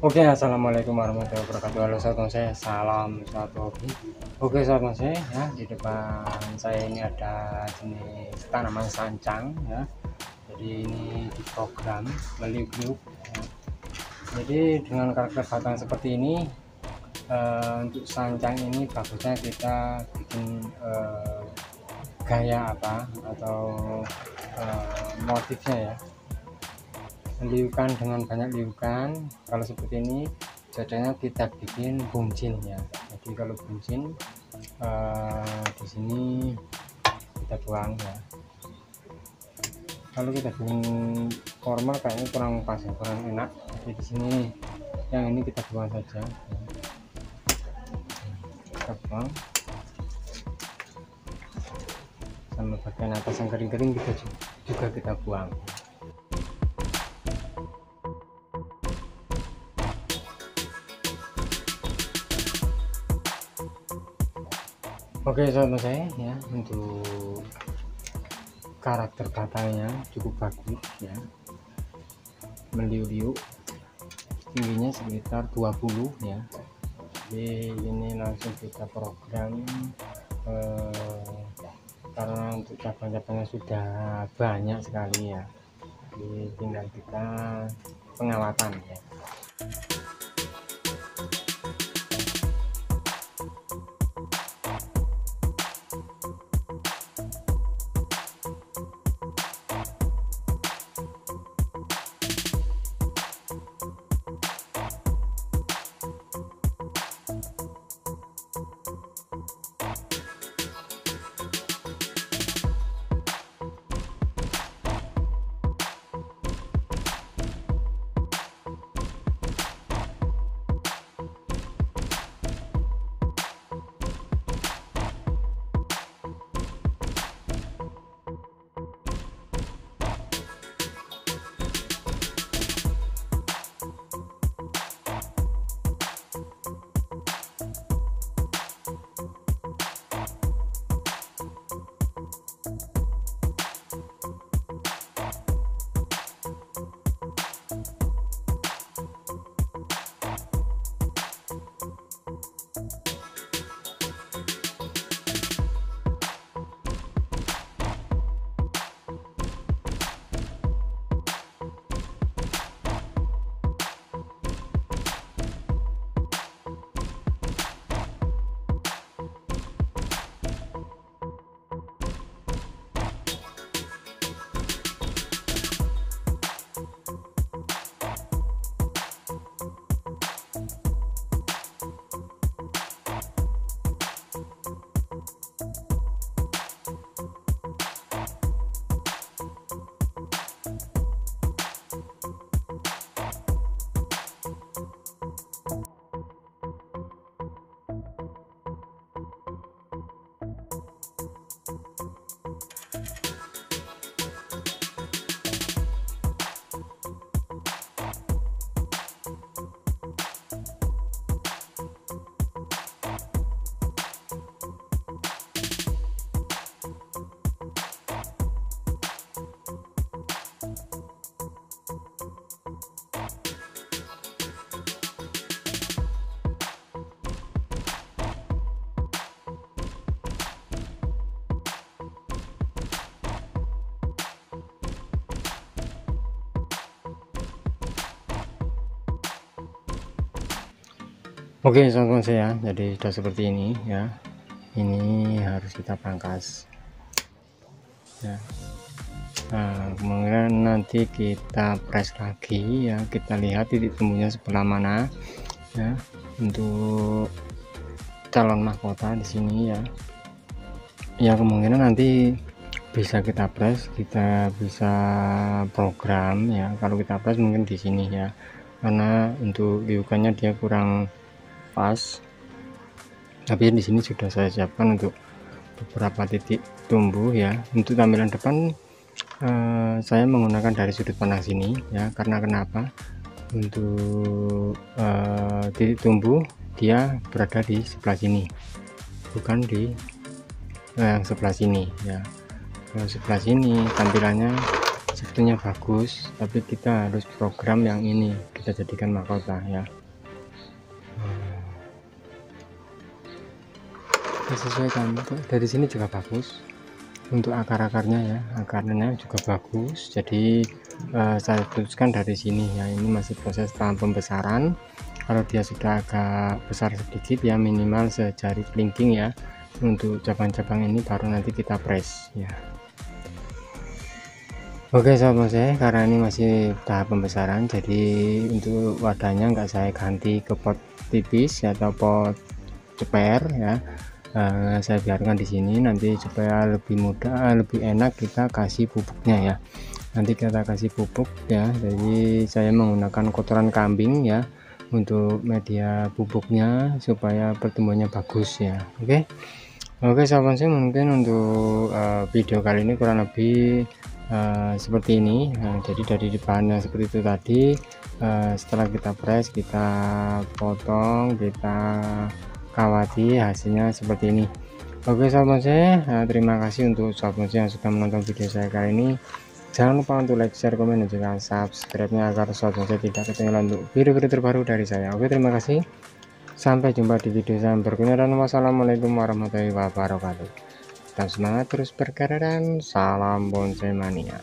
Oke, assalamualaikum warahmatullahi wabarakatuh. Halo sahabat saya, salam satu hobi. Oke sahabat saya, ya di depan saya ini ada jenis tanaman sancang ya. Jadi ini diprogram meliuk-liuk. Ya. Jadi dengan karakter batang seperti ini, untuk sancang ini bagusnya kita bikin gaya apa atau motifnya ya. Liukan dengan banyak liukan. Kalau seperti ini cocoknya kita bikin buncin ya. Jadi kalau buncin di sini kita buang ya. Kalau kita bikin formal kayaknya kurang pas ya, kurang enak. Jadi di sini yang ini kita buang saja ya. Kita buang sama bagian atas yang kering-kering kita juga kita buang. Oke sahabat saya ya, untuk karakter batangnya cukup bagus ya, meliuk-liuk, tingginya sekitar 20 ya. Jadi ini langsung kita program karena untuk cabang-cabangnya sudah banyak sekali ya. Jadi tinggal kita pengawatan ya. Oke sahabat saya, jadi sudah seperti ini ya. Ini harus kita pangkas ya. Nah, kemudian nanti kita press lagi ya, kita lihat titik tumbuhnya sebelah mana ya, untuk calon mahkota di sini ya. Ya kemungkinan nanti bisa kita press, kita bisa program ya. Kalau kita press mungkin di sini ya, karena untuk liukannya dia kurang pas, tapi di sini sudah saya siapkan untuk beberapa titik tumbuh ya. Untuk tampilan depan saya menggunakan dari sudut pandang sini ya, karena kenapa, untuk titik tumbuh dia berada di sebelah sini, bukan di yang sebelah sini ya. Kalau sebelah sini tampilannya sebetulnya bagus, tapi kita harus program yang ini kita jadikan mahkota ya. Kita sesuaikan. Dari sini juga bagus untuk akar-akarnya ya, akarnya juga bagus. Jadi saya putuskan dari sini ya. Ini masih proses tahap pembesaran. Kalau dia sudah agak besar sedikit ya, minimal sejari kelingking ya, untuk cabang-cabang ini baru nanti kita press ya. Oke sahabat saya, karena ini masih tahap pembesaran, jadi untuk wadahnya nggak saya ganti ke pot tipis atau pot ceper ya. Saya biarkan di sini nanti supaya lebih mudah, lebih enak kita kasih pupuknya ya. Nanti kita kasih pupuk ya. Jadi saya menggunakan kotoran kambing ya untuk media pupuknya supaya pertumbuhannya bagus ya. Oke sahabat saya, mungkin untuk video kali ini kurang lebih seperti ini. Jadi dari bahannya seperti itu tadi, setelah kita press, kita potong, kita kawati, hasilnya seperti ini. Oke sahabat saya, terima kasih untuk sahabat saya yang sudah menonton video saya kali ini. Jangan lupa untuk like, share, komen, dan juga subscribe-nya agar sahabat saya tidak ketinggalan untuk video-video terbaru dari saya. Oke, terima kasih, sampai jumpa di video saya berikutnya, dan wassalamualaikum warahmatullahi wabarakatuh. Tetap semangat terus berkarya dan salam bonsai mania.